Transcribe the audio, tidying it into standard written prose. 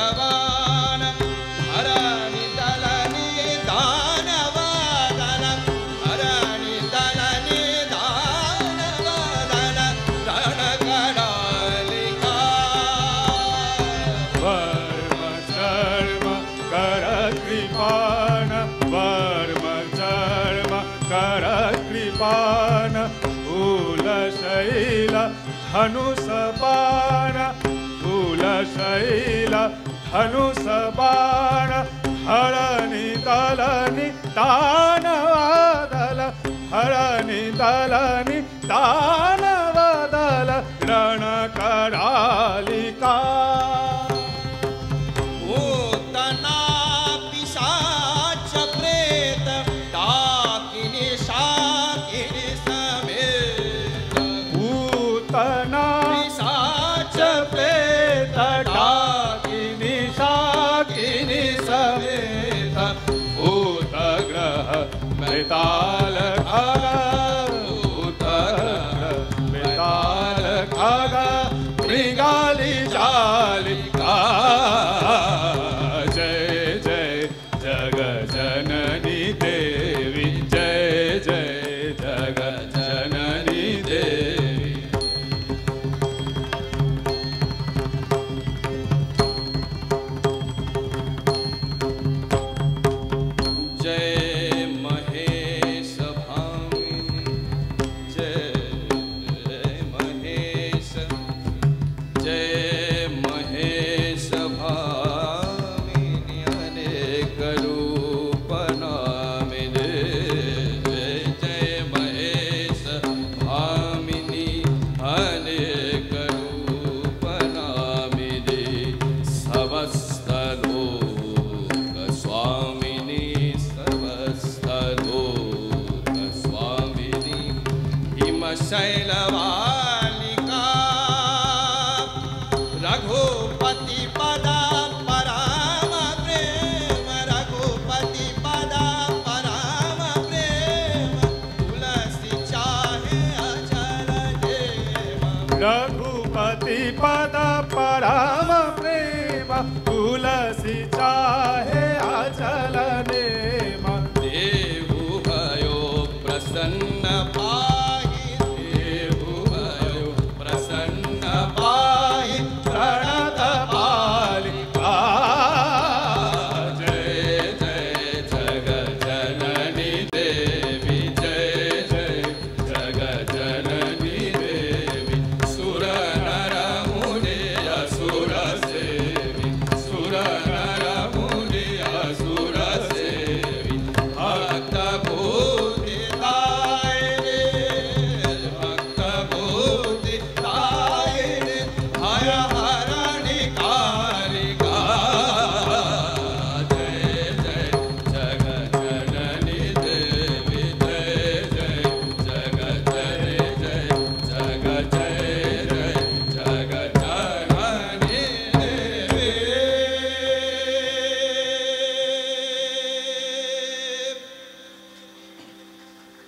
बलवान हरनि दलनि दानवदन हरनि दलनि दानवदन रणकरालिका वर्म चर्म कर कृपान वर्म चर्म कर कृपान फूलशैल धनुषबाण फूलशैल धनुषबाण हरनि दलनि दानवदल हरनि दलनि दानवदल रणकरालिका भूतना पिशाच प्रेत डाकिनी शाकिनी समेत पूतना पिशाच प्रेत डाकिनी शाकिनी समेत भूतग्रह बेताल खग भूतग्रह बेताल खग मृगाली जालिका जय जय जग जननी देवी जय जय जग जननी देवी जय महेश भामिनी जय महेश भामिनी अनेक रूप नामिने जय महेश भामिनी अनेक रूप नामिने समस्त लोक स्वामिनी समस्त लोक स्वामिनी हिमशैलवालिका रघुपति पदा पराम प्रेम रघुपति पदा पराम प्रेम तुलसी चाहे अचल देव रघुपति पद परम प्रेम तुलसी